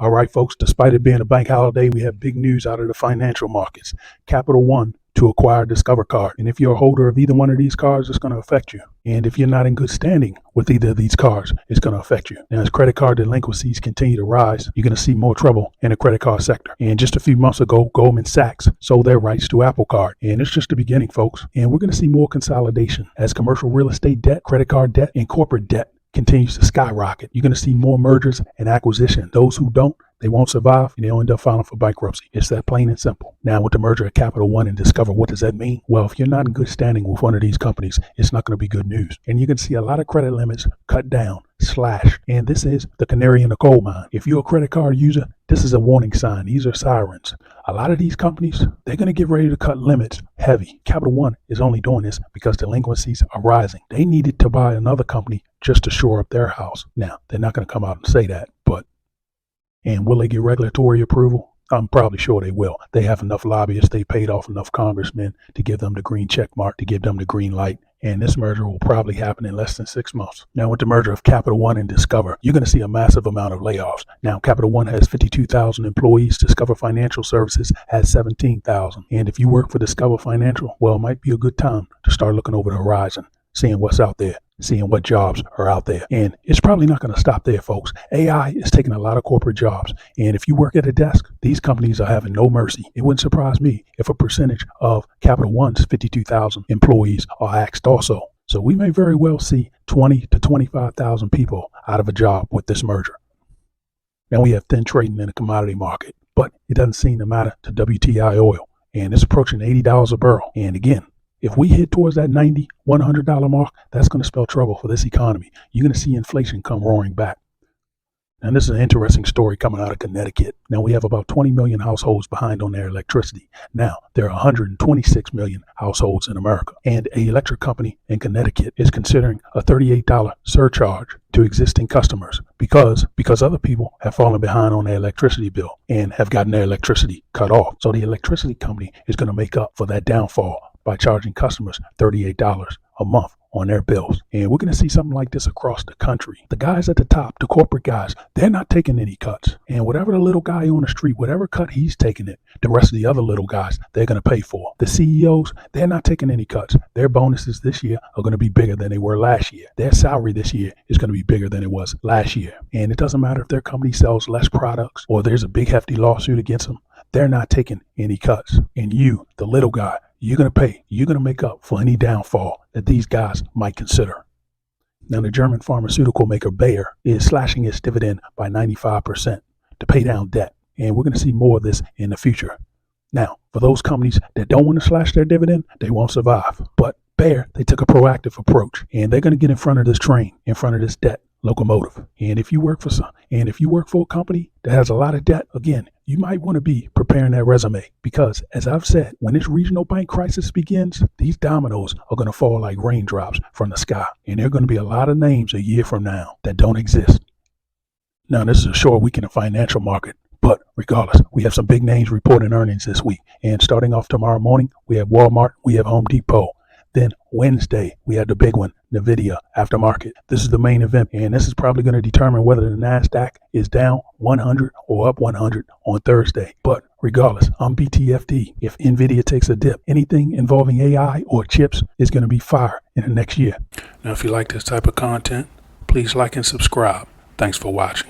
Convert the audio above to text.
All right, folks, despite it being a bank holiday, we have big news out of the financial markets. Capital One to acquire Discover Card. And if you're a holder of either one of these cards, it's going to affect you. And if you're not in good standing with either of these cards, it's going to affect you. Now, as credit card delinquencies continue to rise, you're going to see more trouble in the credit card sector. And just a few months ago, Goldman Sachs sold their rights to Apple Card. And it's just the beginning, folks. And we're going to see more consolidation as commercial real estate debt, credit card debt, and corporate debt continues to skyrocket. You're going to see more mergers and acquisition. Those who don't, they won't survive, and they'll end up filing for bankruptcy. It's that plain and simple. Now, with the merger of Capital One and Discover, what does that mean? Well, if you're not in good standing with one of these companies, it's not going to be good news. And you can see a lot of credit limits cut down, slashed. And this is the canary in the coal mine. If you're a credit card user, this is a warning sign. These are sirens. A lot of these companies, they're going to get ready to cut limits heavy. Capital One is only doing this because delinquencies are rising. They needed to buy another company just to shore up their house. Now, they're not going to come out and say that, and will they get regulatory approval? I'm probably sure they will. They have enough lobbyists. They paid off enough congressmen to give them the green check mark, to give them the green light. And this merger will probably happen in less than 6 months. Now, with the merger of Capital One and Discover, you're going to see a massive amount of layoffs. Now, Capital One has 52,000 employees. Discover Financial Services has 17,000. And if you work for Discover Financial, well, it might be a good time to start looking over the horizon, seeing what's out there, seeing what jobs are out there. And it's probably not going to stop there, folks. AI is taking a lot of corporate jobs. And if you work at a desk, these companies are having no mercy. It wouldn't surprise me if a percentage of Capital One's 52,000 employees are axed also. So we may very well see 20 to 25,000 people out of a job with this merger. Now, we have thin trading in the commodity market, but it doesn't seem to matter to WTI oil. And it's approaching $80 a barrel. And again, if we hit towards that $90, $100 mark, that's going to spell trouble for this economy. You're going to see inflation come roaring back. And this is an interesting story coming out of Connecticut. Now, we have about 20 million households behind on their electricity. Now, there are 126 million households in America. And an electric company in Connecticut is considering a $38 surcharge to existing customers because other people have fallen behind on their electricity bill and have gotten their electricity cut off. So the electricity company is going to make up for that downfall by charging customers $38 a month on their bills. And we're going to see something like this across the country. The guys at the top, the corporate guys, they're not taking any cuts. And whatever the little guy on the street, whatever cut he's taking it, the rest of the other little guys, they're going to pay for. The CEOs, they're not taking any cuts. Their bonuses this year are going to be bigger than they were last year. Their salary this year is going to be bigger than it was last year. And it doesn't matter if their company sells less products or there's a big hefty lawsuit against them. They're not taking any cuts. And you, the little guy, you're going to pay. You're going to make up for any downfall that these guys might consider. Now, the German pharmaceutical maker Bayer is slashing its dividend by 95% to pay down debt. And we're going to see more of this in the future. Now, for those companies that don't want to slash their dividend, they won't survive. But Bayer, they took a proactive approach, and they're going to get in front of this train, in front of this debt locomotive. And if you work for a company that has a lot of debt, again, you might want to be preparing that resume because, as I've said, when this regional bank crisis begins, these dominoes are going to fall like raindrops from the sky. And there are going to be a lot of names a year from now that don't exist. Now, this is a short week in the financial market, but regardless, we have some big names reporting earnings this week. And starting off tomorrow morning, we have Walmart, we have Home Depot. Then Wednesday, we have the big one, NVIDIA aftermarket. This is the main event, and this is probably going to determine whether the NASDAQ is down 100 or up 100 on Thursday. But regardless, I'm BTFD. If NVIDIA takes a dip, anything involving AI or chips is going to be fire in the next year. Now, if you like this type of content, please like and subscribe. Thanks for watching.